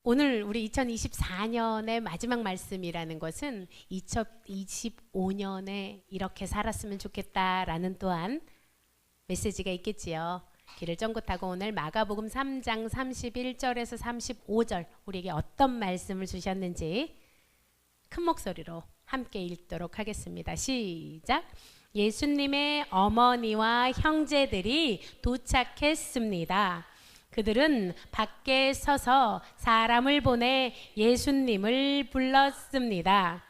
오늘 우리 2024년의 마지막 말씀이라는 것은 2025년에 이렇게 살았으면 좋겠다라는 또한 메시지가 있겠지요. 길을 쫑긋하고 오늘 마가복음 3장 31절에서 35절 우리에게 어떤 말씀을 주셨는지 큰 목소리로 함께 읽도록 하겠습니다. 시작. 예수님의 어머니와 형제들이 도착했습니다. 그들은 밖에 서서 사람을 보내 예수님을 불렀습니다.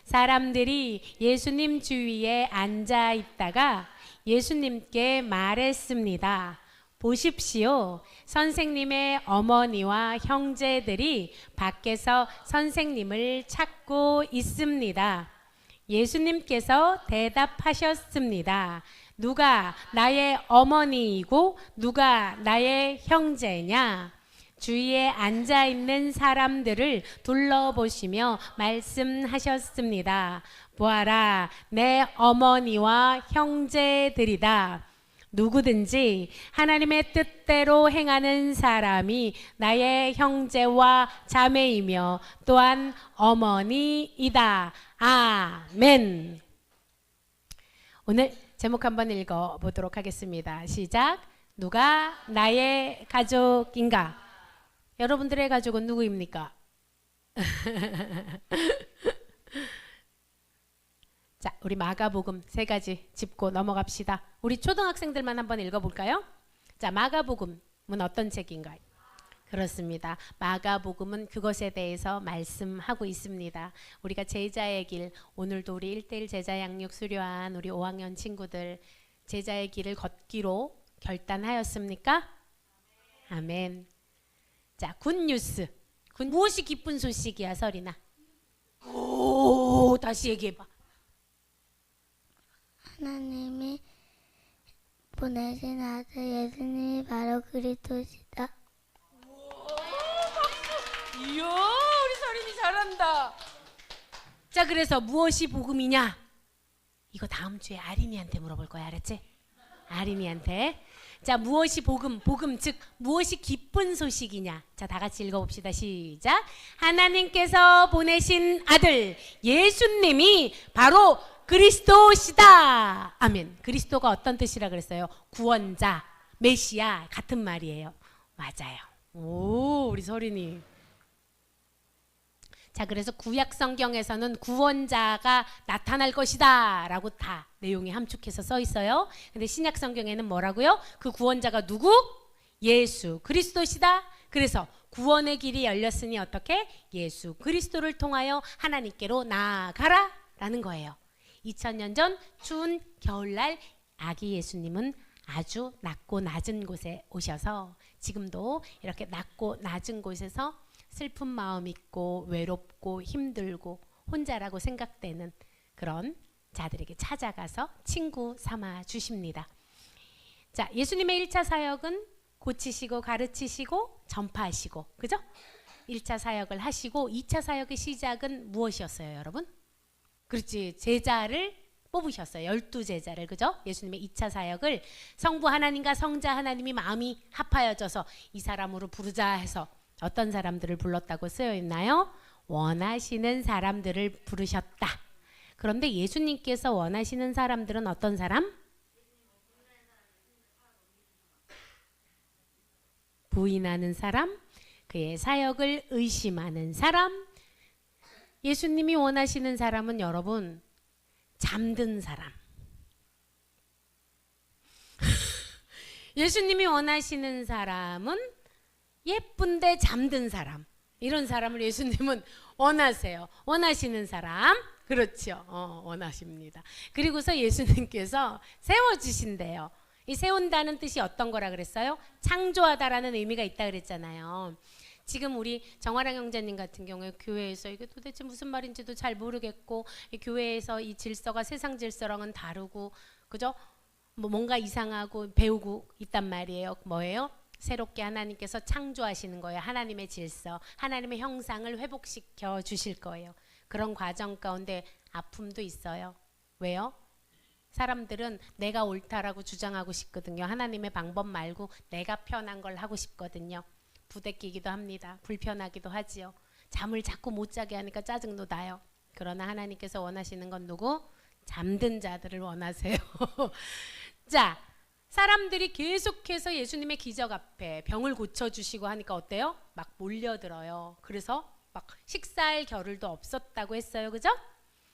사람들이 예수님 주위에 앉아 있다가 예수님께 말했습니다. 보십시오. 선생님의 어머니와 형제들이 밖에서 선생님을 찾고 있습니다. 예수님께서 대답하셨습니다. 누가 나의 어머니이고 누가 나의 형제냐? 주위에 앉아 있는 사람들을 둘러보시며 말씀하셨습니다. 보아라, 내 어머니와 형제들이다. 누구든지 하나님의 뜻대로 행하는 사람이 나의 형제와 자매이며 또한 어머니이다. 아멘. 오늘 제목 한번 읽어보도록 하겠습니다. 시작. 누가 나의 가족인가? 여러분들의 가족은 누구입니까? 자, 우리 마가복음 3가지 짚고 넘어갑시다. 우리 초등학생들만 한번 읽어볼까요? 자, 마가복음은 어떤 책인가요? 그렇습니다. 마가복음은 그것에 대해서 말씀하고 있습니다. 우리가 제자의 길, 오늘도 우리 1:1 제자 양육 수료한 우리 5학년 친구들 제자의 길을 걷기로 결단하였습니까? 아멘. 자, 굿뉴스. 무엇이 기쁜 소식이야, 설이나? 오, 다시 얘기해봐. 하나님이 보내신 아들 예수님이 바로 그리스도시다. 이야, 우리 서린이 잘한다. 자, 그래서 무엇이 복음이냐? 이거 다음 주에 아린이한테 물어볼 거야, 알았지? 아린이한테. 자, 무엇이 복음? 복음 즉 무엇이 기쁜 소식이냐? 자, 다 같이 읽어봅시다. 시작. 하나님께서 보내신 아들 예수님이 바로 그리스도시다. 아멘. 그리스도가 어떤 뜻이라 그랬어요? 구원자, 메시아 같은 말이에요. 맞아요. 오, 우리 서린이. 자, 그래서 구약 성경에서는 구원자가 나타날 것이다 라고 다 내용이 함축해서 써 있어요. 근데 신약 성경에는 뭐라고요? 그 구원자가 누구? 예수 그리스도시다. 그래서 구원의 길이 열렸으니 어떻게? 예수 그리스도를 통하여 하나님께로 나아가라 라는 거예요. 2000년 전 추운 겨울날 아기 예수님은 아주 낮고 낮은 곳에 오셔서 지금도 이렇게 낮고 낮은 곳에서 슬픈 마음 있고 외롭고 힘들고 혼자라고 생각되는 그런 자들에게 찾아가서 친구 삼아 주십니다. 자, 예수님의 1차 사역은 고치시고 가르치시고 전파하시고, 그죠? 1차 사역을 하시고 2차 사역의 시작은 무엇이었어요, 여러분? 그렇지, 제자를 뽑으셨어요. 12제자를, 그죠? 예수님의 2차 사역을 성부 하나님과 성자 하나님이 마음이 합하여져서 이 사람으로 부르자 해서 어떤 사람들을 불렀다고 쓰여 있나요? 원하시는 사람들을 부르셨다. 그런데 예수님께서 원하시는 사람들은 어떤 사람? 부인하는 사람, 그의 사역을 의심하는 사람. 예수님이 원하시는 사람은 여러분, 잠든 사람. 예수님이 원하시는 사람은 예쁜데 잠든 사람. 이런 사람을 예수님은 원하세요. 원하시는 사람. 그렇죠. 원하십니다. 그리고서 예수님께서 세워주신대요. 이 세운다는 뜻이 어떤 거라 그랬어요? 창조하다라는 의미가 있다 그랬잖아요. 지금 우리 정화랑 형제님 같은 경우에 교회에서 이게 도대체 무슨 말인지도 잘 모르겠고, 이 교회에서 이 질서가 세상 질서랑은 다르고, 그죠? 뭔가 이상하고 배우고 있단 말이에요. 뭐예요? 새롭게 하나님께서 창조하시는 거예요. 하나님의 질서, 하나님의 형상을 회복시켜 주실 거예요. 그런 과정 가운데 아픔도 있어요. 왜요? 사람들은 내가 옳다라고 주장하고 싶거든요. 하나님의 방법 말고 내가 편한 걸 하고 싶거든요. 부대끼기도 합니다. 불편하기도 하지요. 잠을 자꾸 못 자게 하니까 짜증도 나요. 그러나 하나님께서 원하시는 건 누구? 잠든 자들을 원하세요. 자, 사람들이 계속해서 예수님의 기적 앞에 병을 고쳐주시고 하니까 어때요? 막 몰려들어요. 그래서 막 식사할 겨를도 없었다고 했어요. 그죠?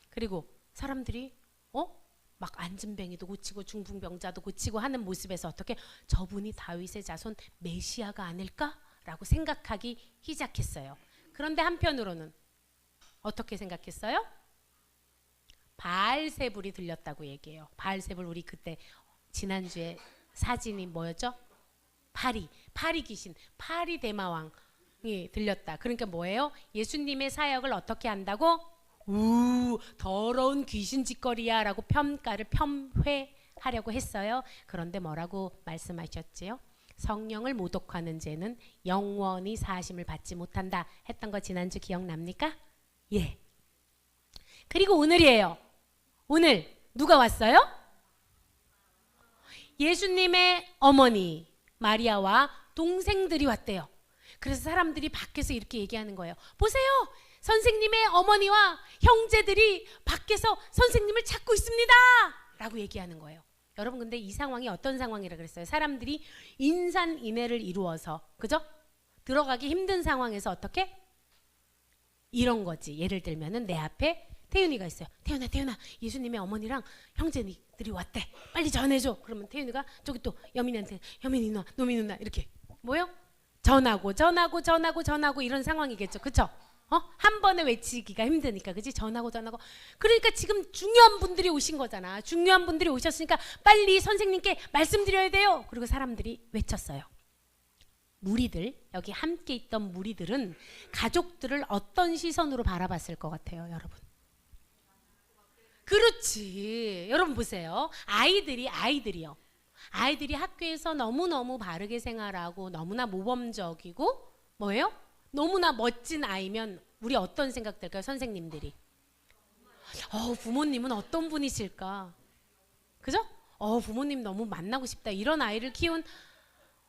그리고 사람들이 막 안진뱅이도 고치고 중풍병자도 고치고 하는 모습에서 어떻게 저분이 다윗의 자손 메시아가 아닐까라고 생각하기 시작했어요. 그런데 한편으로는 어떻게 생각했어요? 바알세불이 들렸다고 얘기해요. 바알세불, 우리 그때 지난주에 사진이 뭐였죠? 파리 귀신, 파리 대마왕이 들렸다. 그러니까 뭐예요? 예수님의 사역을 어떻게 한다고? 더러운 귀신 짓거리야 라고 폄훼하려고 했어요. 그런데 뭐라고 말씀하셨지요? 성령을 모독하는 죄는 영원히 사하심을 받지 못한다 했던 거 지난주 기억납니까? 예. 그리고 오늘이에요. 오늘 누가 왔어요? 예수님의 어머니 마리아와 동생들이 왔대요. 그래서 사람들이 밖에서 이렇게 얘기하는 거예요. 보세요, 선생님의 어머니와 형제들이 밖에서 선생님을 찾고 있습니다 라고 얘기하는 거예요. 여러분, 근데 이 상황이 어떤 상황이라 그랬어요? 사람들이 인산인해를 이루어서, 그죠? 들어가기 힘든 상황에서 어떻게? 이런 거지. 예를 들면은 내 앞에 태윤이가 있어요. 태윤아, 예수님의 어머니랑 형제들이 왔대. 빨리 전해줘. 그러면 태윤이가 저기 또 여민이한테, 여민이 누나, 노미 누나 이렇게 뭐요? 전하고 이런 상황이겠죠. 그쵸? 한 번에 외치기가 힘드니까, 그치? 전하고. 그러니까 지금 중요한 분들이 오신 거잖아. 중요한 분들이 오셨으니까 빨리 선생님께 말씀드려야 돼요. 그리고 사람들이 외쳤어요. 무리들, 여기 함께 있던 무리들은 가족들을 어떤 시선으로 바라봤을 것 같아요, 여러분? 그렇지. 여러분 보세요. 아이들이요. 아이들이 학교에서 너무너무 바르게 생활하고 너무나 모범적이고 뭐예요? 너무나 멋진 아이면 우리 어떤 생각 들까요? 선생님들이. 부모님은 어떤 분이실까? 그죠? 부모님 너무 만나고 싶다. 이런 아이를 키운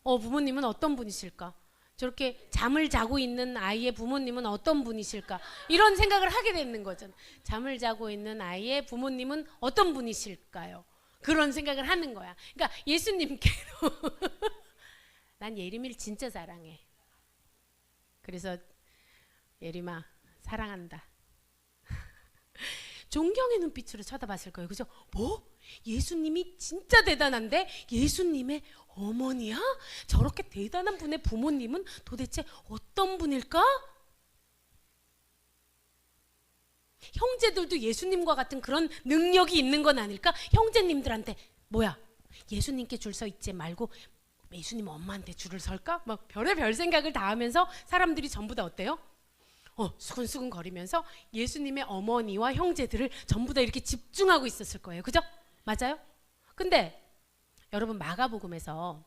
부모님은 어떤 분이실까? 저렇게 잠을 자고 있는 아이의 부모님은 어떤 분이실까? 이런 생각을 하게 되는 거잖아요. 잠을 자고 있는 아이의 부모님은 어떤 분이실까요? 그런 생각을 하는 거야. 그러니까 예수님께도 난 예림이를 진짜 사랑해. 그래서 예림아 사랑한다. 존경의 눈빛으로 쳐다봤을 거예요. 그죠? 뭐? 예수님이 진짜 대단한데 예수님의 어머니야? 저렇게 대단한 분의 부모님은 도대체 어떤 분일까? 형제들도 예수님과 같은 그런 능력이 있는 건 아닐까? 형제님들한테 뭐야? 예수님께 줄 서 있지 말고 예수님 엄마한테 줄을 설까? 막 별의별 생각을 다 하면서 사람들이 전부 다 어때요? 수근수근 거리면서 예수님의 어머니와 형제들을 전부 다 이렇게 집중하고 있었을 거예요. 그죠? 맞아요? 근데 여러분, 마가복음에서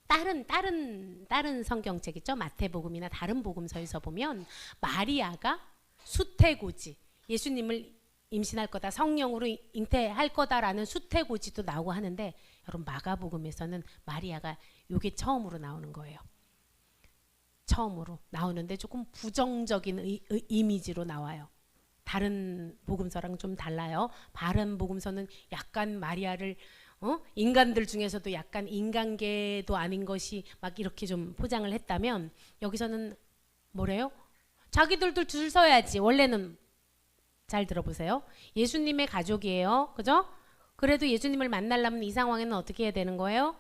다른 성경책 있죠? 마태복음이나 다른 복음서에서 보면 마리아가 수태고지, 예수님을 임신할 거다, 성령으로 잉태할 거다라는 수태고지도 나오고 하는데, 여러분 마가복음에서는 마리아가 이게 처음으로 나오는 거예요. 처음으로 나오는데 조금 부정적인 이미지로 나와요. 다른 복음서랑 좀 달라요. 다른 복음서는 약간 마리아를 인간들 중에서도 약간 인간계도 아닌 것이 막 이렇게 좀 포장을 했다면, 여기서는 뭐래요? 자기들도 줄 서야지. 원래는 잘 들어보세요. 예수님의 가족이에요. 그죠? 그래도 예수님을 만나려면 이 상황에는 어떻게 해야 되는 거예요?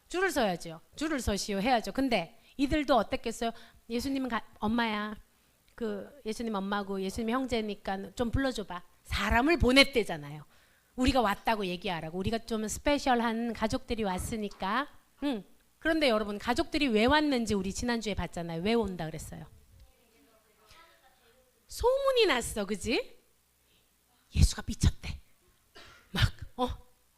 줄을 서야죠. 줄을 서시오 해야죠. 근데 이들도 어땠겠어요? 예수님은 엄마야. 예수님 엄마고 예수님 형제니까 좀 불러줘봐. 사람을 보냈대잖아요. 우리가 왔다고 얘기하라고. 우리가 좀 스페셜한 가족들이 왔으니까. 그런데 여러분, 가족들이 왜 왔는지 우리 지난주에 봤잖아요. 왜 온다 그랬어요? 소문이 났어. 그지? 예수가 미쳤대.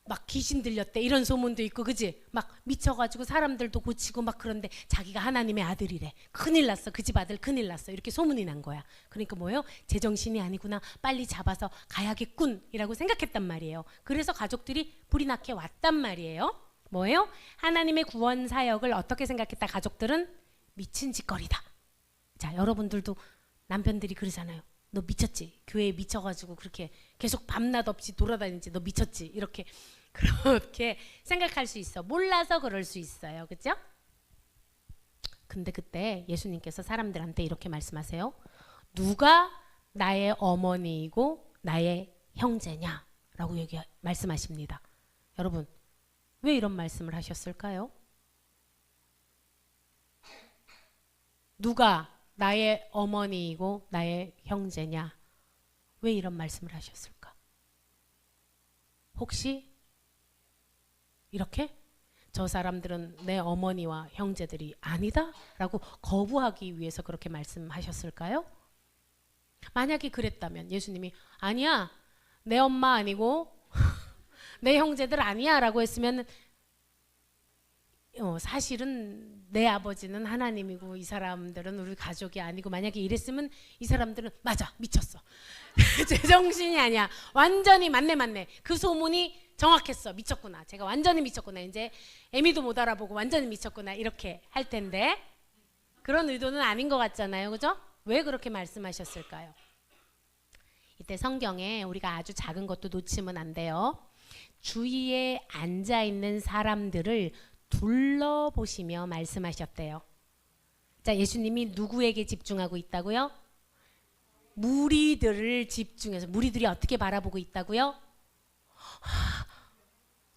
막 귀신 들렸대. 이런 소문도 있고, 그지? 막 미쳐가지고 사람들도 고치고 막 그런데 자기가 하나님의 아들이래. 큰일 났어. 그 집 아들 큰일 났어. 이렇게 소문이 난 거야. 그러니까 뭐예요? 제정신이 아니구나. 빨리 잡아서 가야겠군. 이라고 생각했단 말이에요. 그래서 가족들이 불이 나게 왔단 말이에요. 뭐예요? 하나님의 구원 사역을 어떻게 생각했다? 가족들은 미친 짓거리다. 자, 여러분들도 남편들이 그러잖아요. 너 미쳤지? 교회에 미쳐가지고 그렇게 계속 밤낮 없이 돌아다니지? 너 미쳤지? 이렇게 그렇게 생각할 수 있어. 몰라서 그럴 수 있어요. 그죠? 근데 그때 예수님께서 사람들한테 이렇게 말씀하세요. 누가 나의 어머니이고 나의 형제냐? 라고 말씀하십니다. 여러분, 왜 이런 말씀을 하셨을까요? 누가 나의 어머니이고 나의 형제냐? 왜 이런 말씀을 하셨을까? 혹시 이렇게 저 사람들은 내 어머니와 형제들이 아니다? 라고 거부하기 위해서 그렇게 말씀하셨을까요? 만약에 그랬다면 예수님이 아니야, 내 엄마 아니고 내 형제들 아니야 라고 했으면 사실은 내 아버지는 하나님이고 이 사람들은 우리 가족이 아니고, 만약에 이랬으면 이 사람들은 맞아, 미쳤어. 제정신이 아니야. 완전히 맞네. 그 소문이 정확했어. 미쳤구나. 제가 완전히 미쳤구나. 이제 애미도 못 알아보고 완전히 미쳤구나. 이렇게 할 텐데 그런 의도는 아닌 것 같잖아요. 그죠? 왜 그렇게 말씀하셨을까요? 이때 성경에 우리가 아주 작은 것도 놓치면 안 돼요. 주위에 앉아 있는 사람들을 둘러보시며 말씀하셨대요. 자, 예수님이 누구에게 집중하고 있다고요? 무리들을 집중해서. 무리들이 어떻게 바라보고 있다고요?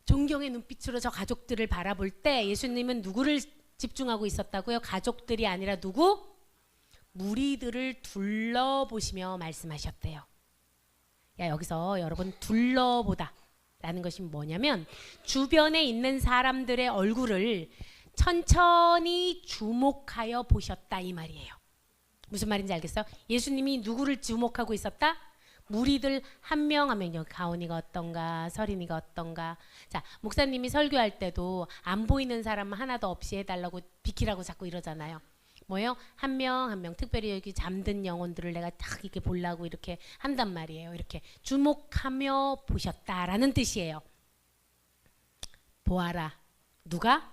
존경의 눈빛으로 저 가족들을 바라볼 때 예수님은 누구를 집중하고 있었다고요? 가족들이 아니라 누구? 무리들을 둘러보시며 말씀하셨대요. 야, 여기서 여러분 둘러보다 라는 것이 뭐냐면 주변에 있는 사람들의 얼굴을 천천히 주목하여 보셨다 이 말이에요. 무슨 말인지 알겠어요? 예수님이 누구를 주목하고 있었다? 무리들 한 명 한 명. 여기 가온이가 어떤가, 서린이가 어떤가. 자, 목사님이 설교할 때도 안 보이는 사람 하나도 없이 해달라고 비키라고 자꾸 이러잖아요. 뭐예요? 한 명 한 명, 특별히 여기 잠든 영혼들을 내가 딱 이렇게 보려고 이렇게 한단 말이에요. 이렇게 주목하며 보셨다라는 뜻이에요. 보아라. 누가?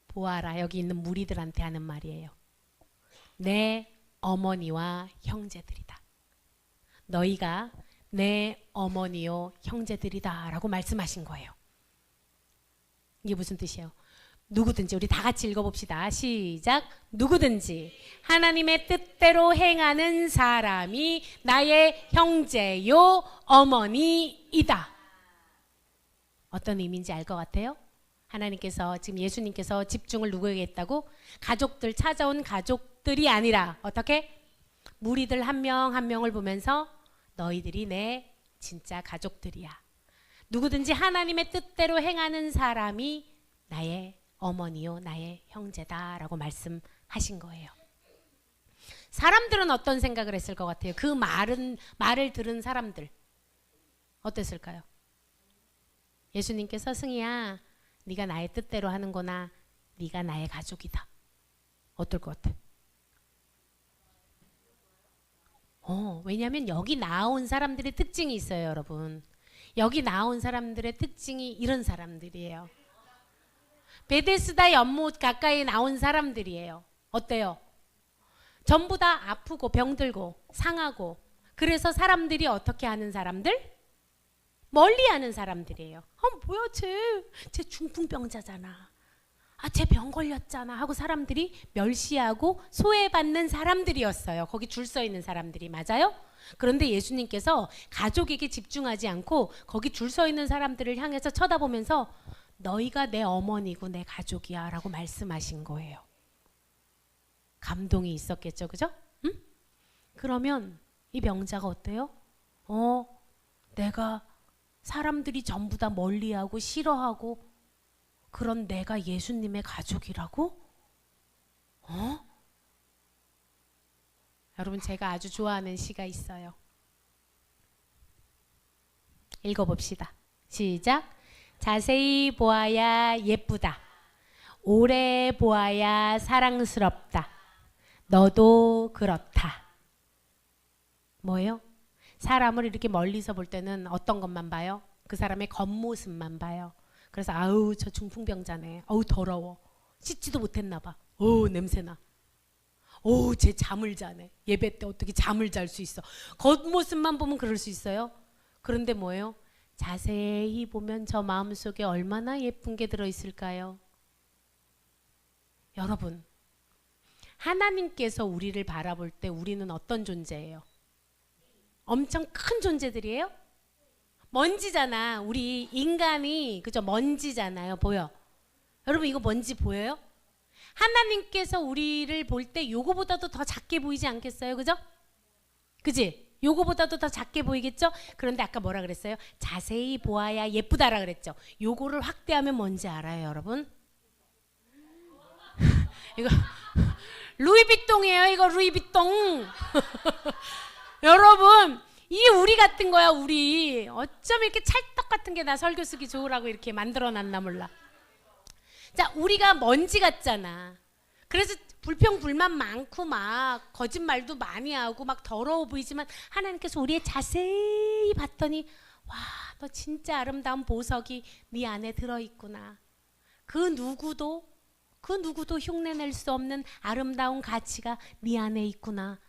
보아라. 여기 있는 무리들한테 하는 말이에요. 내 어머니와 형제들이다. 너희가 내 어머니요 형제들이다 라고 말씀하신 거예요. 이게 무슨 뜻이에요? 누구든지, 우리 다 같이 읽어봅시다. 시작. 누구든지 하나님의 뜻대로 행하는 사람이 나의 형제요 어머니이다. 어떤 의미인지 알 것 같아요? 하나님께서, 지금 예수님께서 집중을 누구에게 했다고? 가족들, 찾아온 가족들이 아니라 어떻게? 무리들 한 명 한 명을 보면서 너희들이 내 진짜 가족들이야. 누구든지 하나님의 뜻대로 행하는 사람이 나의 어머니요 나의 형제다라고 말씀하신 거예요. 사람들은 어떤 생각을 했을 것 같아요? 그 말을 들은 사람들 어땠을까요? 예수님께서 승희야, 네가 나의 뜻대로 하는구나. 네가 나의 가족이다. 어떨 것 같아? 왜냐하면 여기 나온 사람들의 특징이 있어요, 여러분. 여기 나온 사람들의 특징이 이런 사람들이에요. 베데스다 연못 가까이 나온 사람들이에요. 어때요? 전부 다 아프고 병들고 상하고, 그래서 사람들이 어떻게 하는 사람들? 멀리 하는 사람들이에요. 뭐야 쟤 중풍병자잖아. 쟤 병 걸렸잖아 하고 사람들이 멸시하고 소외받는 사람들이었어요. 거기 줄 서 있는 사람들이. 맞아요? 그런데 예수님께서 가족에게 집중하지 않고 거기 줄 서 있는 사람들을 향해서 쳐다보면서 너희가 내 어머니고 내 가족이야 라고 말씀하신 거예요. 감동이 있었겠죠, 그죠? 응? 그러면 이 병자가 어때요? 내가 사람들이 전부 다 멀리하고 싫어하고 그런 내가 예수님의 가족이라고? 여러분, 제가 아주 좋아하는 시가 있어요. 읽어봅시다. 시작. 자세히 보아야 예쁘다. 오래 보아야 사랑스럽다. 너도 그렇다. 뭐예요? 사람을 이렇게 멀리서 볼 때는 어떤 것만 봐요? 그 사람의 겉모습만 봐요. 그래서 아우 저 중풍병자네. 아우 더러워. 씻지도 못했나 봐. 오, 냄새나. 오, 쟤 잠을 자네. 예배 때 어떻게 잠을 잘 수 있어. 겉모습만 보면 그럴 수 있어요. 그런데 뭐예요? 자세히 보면 저 마음속에 얼마나 예쁜 게 들어있을까요? 여러분, 하나님께서 우리를 바라볼 때 우리는 어떤 존재예요? 엄청 큰 존재들이에요? 먼지잖아. 우리 인간이 그죠? 먼지잖아요. 보여? 여러분 이거 먼지 보여요? 하나님께서 우리를 볼 때 요거보다도 더 작게 보이지 않겠어요? 그죠? 그지? 요거보다도 더 작게 보이겠죠? 그런데 아까 뭐라 그랬어요? 자세히 보아야 예쁘다라 그랬죠? 요거를 확대하면 뭔지 알아요, 여러분? 이거 루이비통이에요. 이거 루이비통. 여러분, 이 우리 같은 거야, 우리. 어쩜 이렇게 찰떡 같은 게 나 설교 쓰기 좋으라고 이렇게 만들어 놨나 몰라. 자, 우리가 먼지 같잖아. 그래서 불평불만 많고 막 거짓말도 많이 하고 막 더러워 보이지만 하나님께서 우리의 자세히 봤더니 와, 너 진짜 아름다운 보석이 네 안에 들어있구나. 그 누구도 흉내낼 수 없는 아름다운 가치가 네 안에 있구나.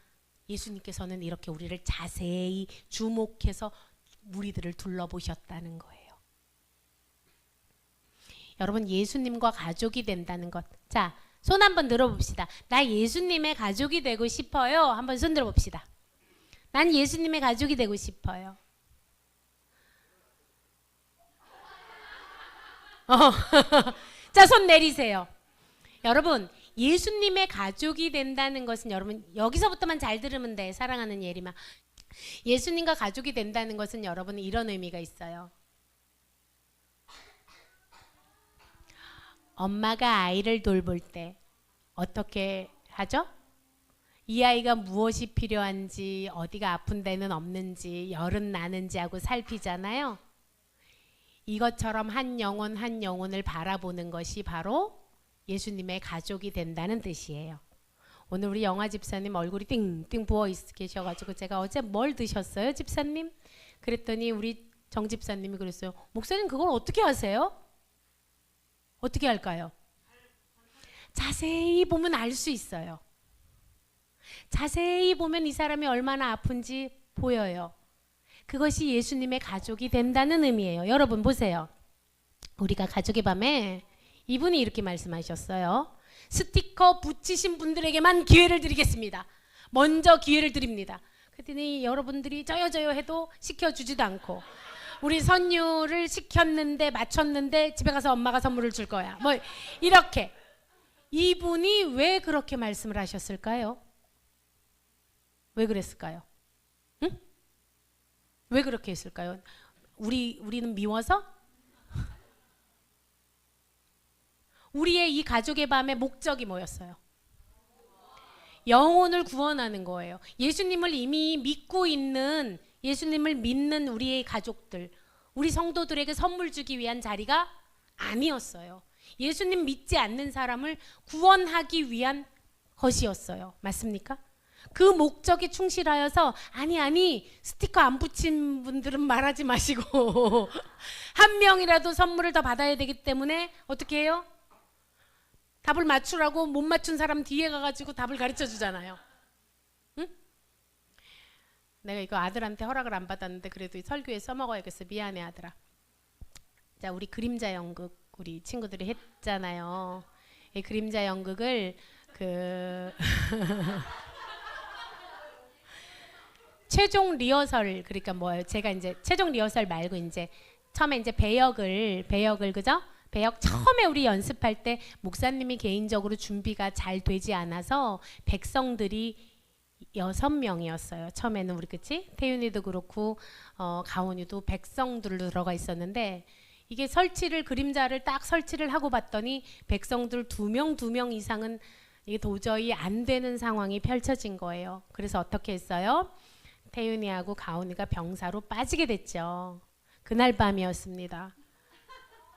예수님께서는 이렇게 우리를 자세히 주목해서 무리들을 둘러보셨다는 거예요. 여러분, 예수님과 가족이 된다는 것. 자, 손 한번 들어봅시다. 나 예수님의 가족이 되고 싶어요. 한번 손 들어봅시다. 난 예수님의 가족이 되고 싶어요. 자, 손 내리세요. 여러분, 예수님의 가족이 된다는 것은 여러분 여기서부터만 잘 들으면 돼. 사랑하는 예림아. 예수님과 가족이 된다는 것은 여러분 이런 의미가 있어요. 엄마가 아이를 돌볼 때 어떻게 하죠? 이 아이가 무엇이 필요한지, 어디가 아픈 데는 없는지, 열은 나는지 하고 살피잖아요. 이것처럼 한 영혼 한 영혼을 바라보는 것이 바로 예수님의 가족이 된다는 뜻이에요. 오늘 우리 영화 집사님 얼굴이 띵띵 부어 계셔가지고 제가 어제 뭘 드셨어요, 집사님? 그랬더니 우리 정 집사님이 그랬어요. 목사님 그걸 어떻게 하세요? 어떻게 할까요? 자세히 보면 알 수 있어요. 자세히 보면 이 사람이 얼마나 아픈지 보여요. 그것이 예수님의 가족이 된다는 의미예요. 여러분 보세요. 우리가 가족의 밤에 이분이 이렇게 말씀하셨어요. 스티커 붙이신 분들에게만 기회를 드리겠습니다. 먼저 기회를 드립니다. 그랬더니 여러분들이 저요 해도 시켜주지도 않고 우리 선유를 시켰는데 맞췄는데 집에 가서 엄마가 선물을 줄 거야. 뭐 이렇게. 이분이 왜 그렇게 말씀을 하셨을까요? 왜 그랬을까요? 응? 왜 그렇게 했을까요? 우리는 미워서? 우리의 이 가족의 밤의 목적이 뭐였어요? 영혼을 구원하는 거예요. 예수님을 이미 믿고 있는, 예수님을 믿는 우리의 가족들, 우리 성도들에게 선물 주기 위한 자리가 아니었어요. 예수님 믿지 않는 사람을 구원하기 위한 것이었어요. 맞습니까? 그 목적에 충실하여서 아니 스티커 안 붙인 분들은 말하지 마시고 한 명이라도 선물을 더 받아야 되기 때문에 어떻게 해요? 답을 맞추라고 못 맞춘 사람 뒤에 가가지고 답을 가르쳐 주잖아요. 응? 내가 이거 아들한테 허락을 안 받았는데 그래도 설교에 써먹어야겠어. 미안해 아들아. 자, 우리 그림자 연극 우리 친구들이 했잖아요. 이 그림자 연극을 최종 리허설, 그러니까 뭐예요? 제가 이제 최종 리허설 말고 이제 처음에 이제 배역을 그죠? 배역 처음에 우리 연습할 때 목사님이 개인적으로 준비가 잘 되지 않아서 백성들이 6명이었어요. 처음에는 우리 그치? 태윤이도 그렇고 가온이도 백성들로 들어가 있었는데 이게 설치를 그림자를 딱 설치를 하고 봤더니 백성들 2명 이상은 이게 도저히 안 되는 상황이 펼쳐진 거예요. 그래서 어떻게 했어요? 태윤이하고 가온이가 병사로 빠지게 됐죠. 그날 밤이었습니다.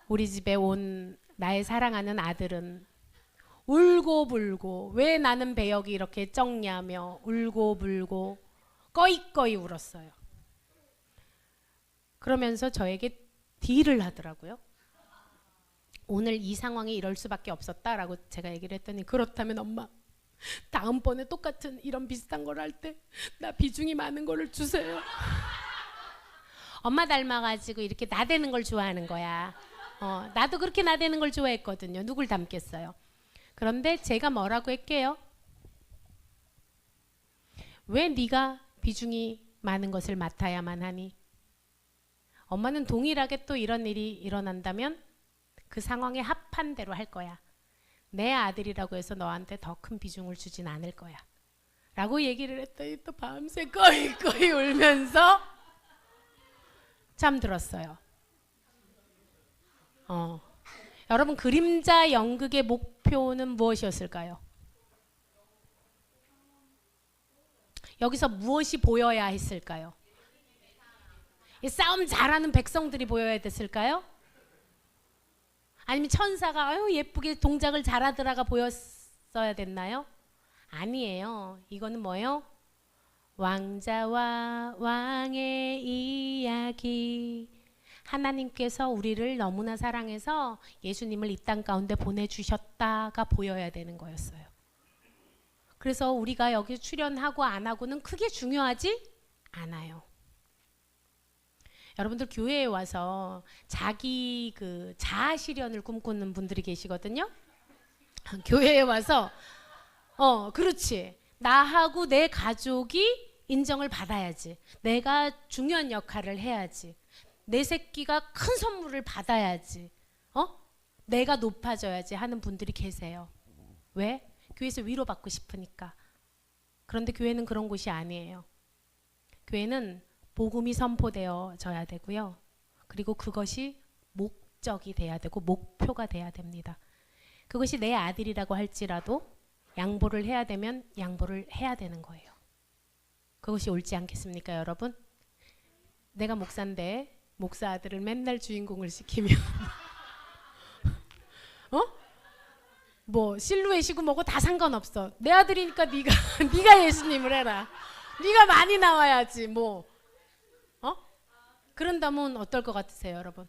우리 집에 온 나의 사랑하는 아들은 울고불고 왜 나는 배역이 이렇게 쩍냐며 울고불고 꺼이꺼이 울었어요. 그러면서 저에게 딜을 하더라고요. 오늘 이 상황이 이럴 수밖에 없었다라고 제가 얘기를 했더니, 그렇다면 엄마, 다음번에 똑같은 이런 비슷한 걸 할 때 나 비중이 많은 거를 주세요. 엄마 닮아가지고 이렇게 나대는 걸 좋아하는 거야. 나도 그렇게 나대는 걸 좋아했거든요. 누굴 닮겠어요. 그런데 제가 뭐라고 할게요? 왜 네가 비중이 많은 것을 맡아야만 하니? 엄마는 동일하게 또 이런 일이 일어난다면 그 상황에 합한 대로 할 거야. 내 아들이라고 해서 너한테 더 큰 비중을 주진 않을 거야. 라고 얘기를 했더니 또 밤새 꺼이꺼이 울면서 잠들었어요. 여러분, 그림자 연극의 목표는 무엇이었을까요? 여기서 무엇이 보여야 했을까요? 이 싸움 잘하는 백성들이 보여야 됐을까요? 아니면 천사가 아유 예쁘게 동작을 잘하더라가 보였어야 됐나요? 아니에요. 이거는 뭐예요? 왕자와 왕의 이야기. 하나님께서 우리를 너무나 사랑해서 예수님을 이 땅 가운데 보내주셨다가 보여야 되는 거였어요. 그래서 우리가 여기 출연하고 안 하고는 크게 중요하지 않아요. 여러분들 교회에 와서 자기 그 자아 실현을 꿈꾸는 분들이 계시거든요. 교회에 와서 그렇지. 나하고 내 가족이 인정을 받아야지. 내가 중요한 역할을 해야지. 내 새끼가 큰 선물을 받아야지. 내가 높아져야지 하는 분들이 계세요. 왜? 교회에서 위로받고 싶으니까. 그런데 교회는 그런 곳이 아니에요. 교회는 복음이 선포되어져야 되고요. 그리고 그것이 목적이 돼야 되고 목표가 돼야 됩니다. 그것이 내 아들이라고 할지라도 양보를 해야 되면 양보를 해야 되는 거예요. 그것이 옳지 않겠습니까, 여러분? 내가 목사인데 목사 아들을 맨날 주인공을 시키면 뭐 실루엣이고 뭐고 다 상관없어. 내 아들이니까 네가 예수님을 해라. 네가 많이 나와야지 뭐. 그런다면 어떨 것 같으세요, 여러분?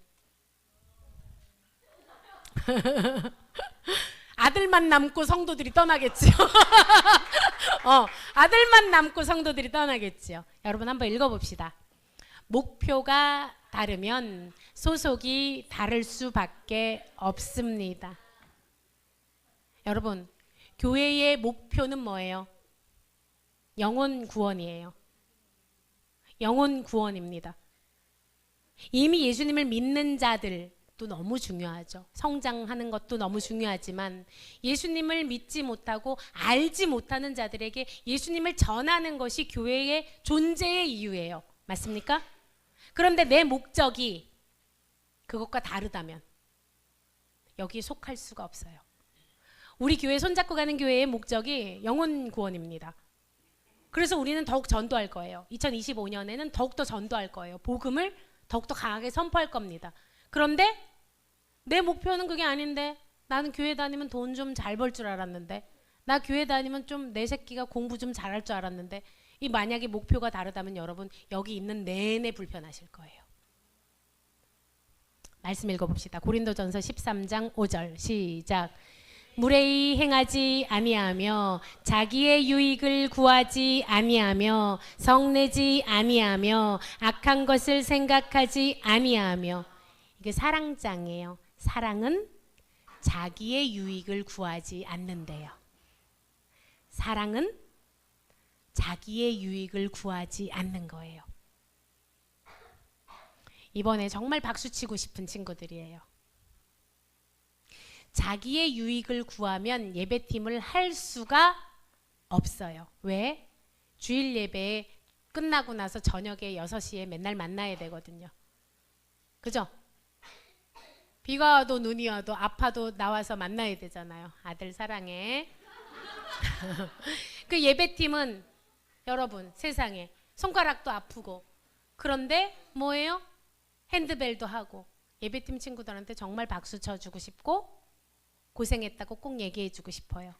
아들만 남고 성도들이 떠나겠지요. 아들만 남고 성도들이 떠나겠지요. 여러분 한번 읽어봅시다. 목표가 다르면 소속이 다를 수밖에 없습니다. 여러분, 교회의 목표는 뭐예요? 영혼 구원이에요. 영혼 구원입니다. 이미 예수님을 믿는 자들도 너무 중요하죠. 성장하는 것도 너무 중요하지만 예수님을 믿지 못하고 알지 못하는 자들에게 예수님을 전하는 것이 교회의 존재의 이유예요. 맞습니까? 그런데 내 목적이 그것과 다르다면 여기에 속할 수가 없어요. 우리 교회 손잡고 가는 교회의 목적이 영혼 구원입니다. 그래서 우리는 더욱 전도할 거예요. 2025년에는 더욱더 전도할 거예요. 복음을 더욱더 강하게 선포할 겁니다. 그런데 내 목표는 그게 아닌데, 나는 교회 다니면 돈 좀 잘 벌 줄 알았는데, 나 교회 다니면 좀 내 새끼가 공부 좀 잘할 줄 알았는데, 이 만약에 목표가 다르다면 여러분 여기 있는 내내 불편하실 거예요. 말씀 읽어봅시다. 고린도전서 13장 5절 시작. 무례히 행하지 아니하며 자기의 유익을 구하지 아니하며 성내지 아니하며 악한 것을 생각하지 아니하며. 이게 사랑장이에요. 사랑은 자기의 유익을 구하지 않는데요. 사랑은 자기의 유익을 구하지 않는 거예요. 이번에 정말 박수치고 싶은 친구들이에요. 자기의 유익을 구하면 예배팀을 할 수가 없어요. 왜? 주일 예배 끝나고 나서 저녁에 6시에 맨날 만나야 되거든요. 그죠? 비가 와도 눈이 와도 아파도 나와서 만나야 되잖아요. 아들 사랑해. 그 예배팀은 여러분 세상에 손가락도 아프고, 그런데 뭐예요? 핸드벨도 하고. 예배팀 친구들한테 정말 박수 쳐주고 싶고 고생했다고 꼭 얘기해주고 싶어요.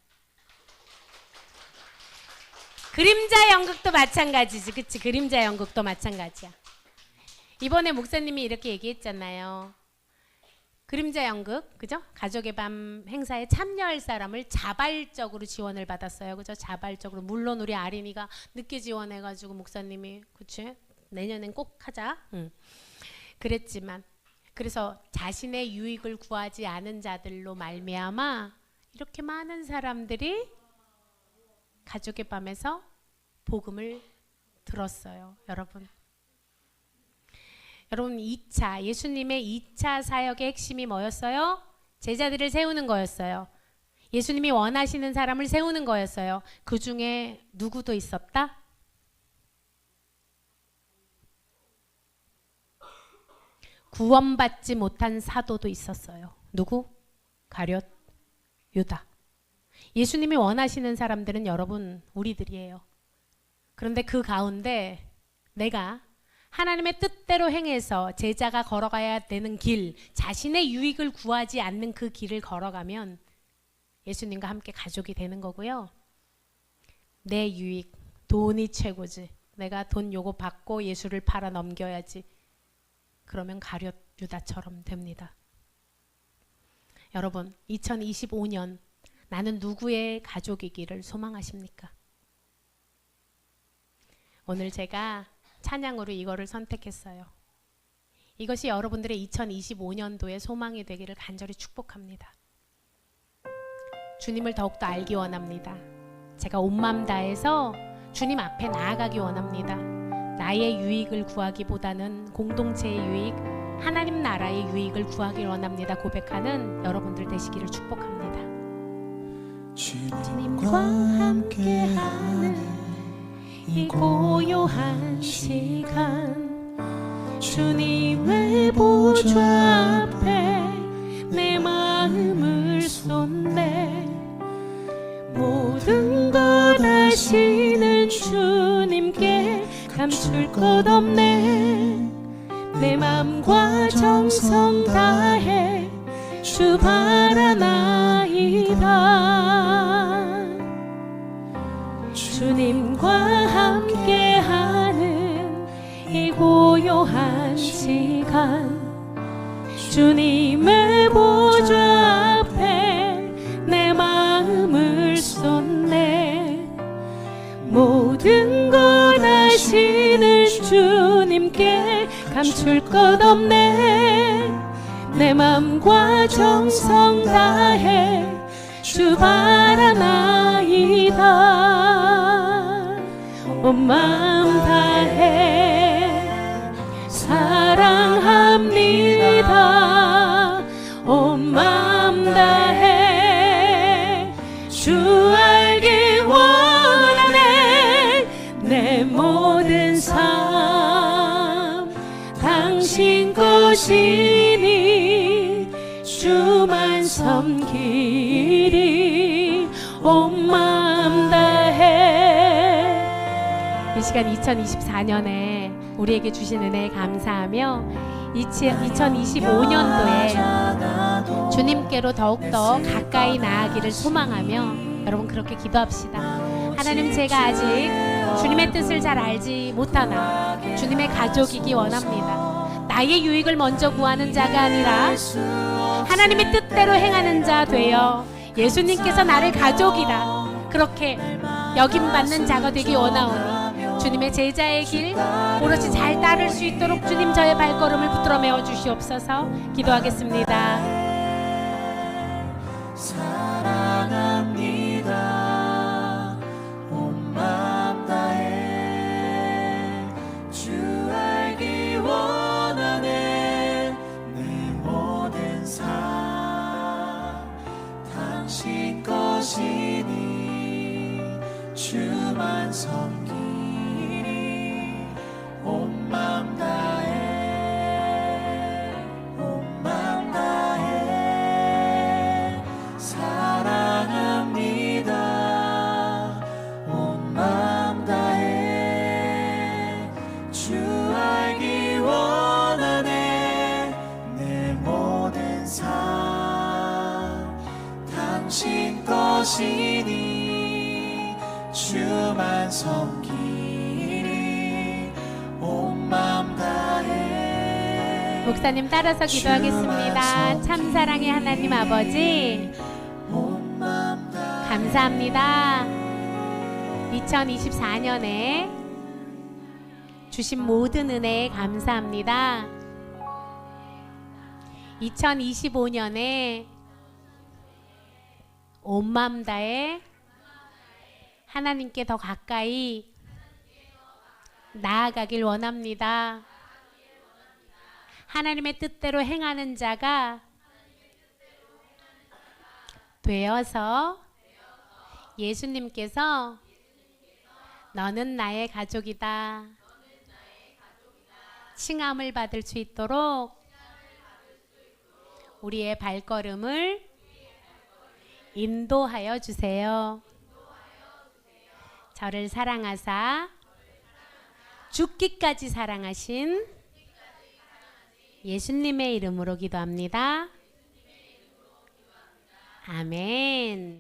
그림자 연극도 마찬가지지, 그치? 그림자 연극도 마찬가지야. 이번에 목사님이 이렇게 얘기했잖아요. 그림자 연극, 그죠? 가족의 밤 행사에 참여할 사람을 자발적으로 지원을 받았어요, 그죠? 자발적으로. 물론 우리 아린이가 늦게 지원해가지고 목사님이 그치? 내년엔 꼭 하자. 그랬지만, 그래서 자신의 유익을 구하지 않은 자들로 말미암아 이렇게 많은 사람들이 가족의 밤에서 복음을 들었어요, 여러분. 여러분, 2차 예수님의 2차 사역의 핵심이 뭐였어요? 제자들을 세우는 거였어요. 예수님이 원하시는 사람을 세우는 거였어요. 그 중에 누구도 있었다? 구원받지 못한 사도도 있었어요. 누구? 가룟 유다. 예수님이 원하시는 사람들은 여러분 우리들이에요. 그런데 그 가운데 내가 하나님의 뜻대로 행해서 제자가 걸어가야 되는 길, 자신의 유익을 구하지 않는 그 길을 걸어가면 예수님과 함께 가족이 되는 거고요. 내 유익, 돈이 최고지. 내가 돈 요거 받고 예수를 팔아 넘겨야지. 그러면 가룟 유다처럼 됩니다. 여러분, 2025년 나는 누구의 가족이기를 소망하십니까? 오늘 제가 찬양으로 이거를 선택했어요. 이것이 여러분들의 2025년도의 소망이 되기를 간절히 축복합니다. 주님을 더욱더 알기 원합니다. 제가 온 마음 다해서 주님 앞에 나아가기 원합니다. 나의 유익을 구하기보다는 공동체의 유익, 하나님 나라의 유익을 구하기 원합니다. 고백하는 여러분들 되시기를 축복합니다. 주님과 함께하는 이 고요한 시간, 주님의 보좌 앞에 내 마음을 쏟네. 모든 것 아시는 주님께 감출 것 없네. 내 맘과 정성 다해 주 바라나이다. 주님과 함께하는 이 고요한 시간, 주님의 보좌 앞에 내 마음을 쏟네. 모든 것 아시는 주님께 감출 것 없네. 내 맘과 정성 다해 주 바라나이다. 온 마음 다해 사랑합니다. 온 마음 다해 주 알기 원하네. 내 모든 삶 당신 것이니 주만 섬기리. 온 마음 다해. 이 시간 2024년에 우리에게 주신 은혜에 감사하며 2025년도에 주님께로 더욱더 가까이 나아가기를 소망하며 여러분 그렇게 기도합시다. 하나님, 제가 아직 주님의 뜻을 잘 알지 못하나 주님의 가족이기 원합니다. 나의 유익을 먼저 구하는 자가 아니라 하나님의 뜻대로 행하는 자 되어 예수님께서 나를 가족이라 그렇게 여김받는 자가 되기 원하오니 주님의 제자의 길 오롯이 잘 따를 수 있도록 주님 저의 발걸음을 붙들어 메워 주시옵소서. 기도하겠습니다. 사랑합니다. 온 마음 다해 주 알기 원하네. 내 모든 삶 당신 것이니 주만 섬기리. 온 마음 다해 온 마음 다해 사랑합니다. 온 마음 다해 주 알기 원하네. 내 모든 삶 당신 것이니 주만 섬기리. 온 마음 다해 목사님 따라서 기도하겠습니다. 참 사랑의 하나님 아버지, 감사합니다. 2024년에 주신 모든 은혜에 감사합니다. 2025년에 온 마음 다해 하나님께 더 가까이 나아가길 원합니다. 하나님의 뜻대로 행하는 자가 되어서 예수님께서 너는 나의 가족이다 칭함을 받을 수 있도록 우리의 발걸음을 인도하여 주세요. 저를 사랑하사 죽기까지 사랑하신 예수님의 이름으로 기도합니다. 아멘.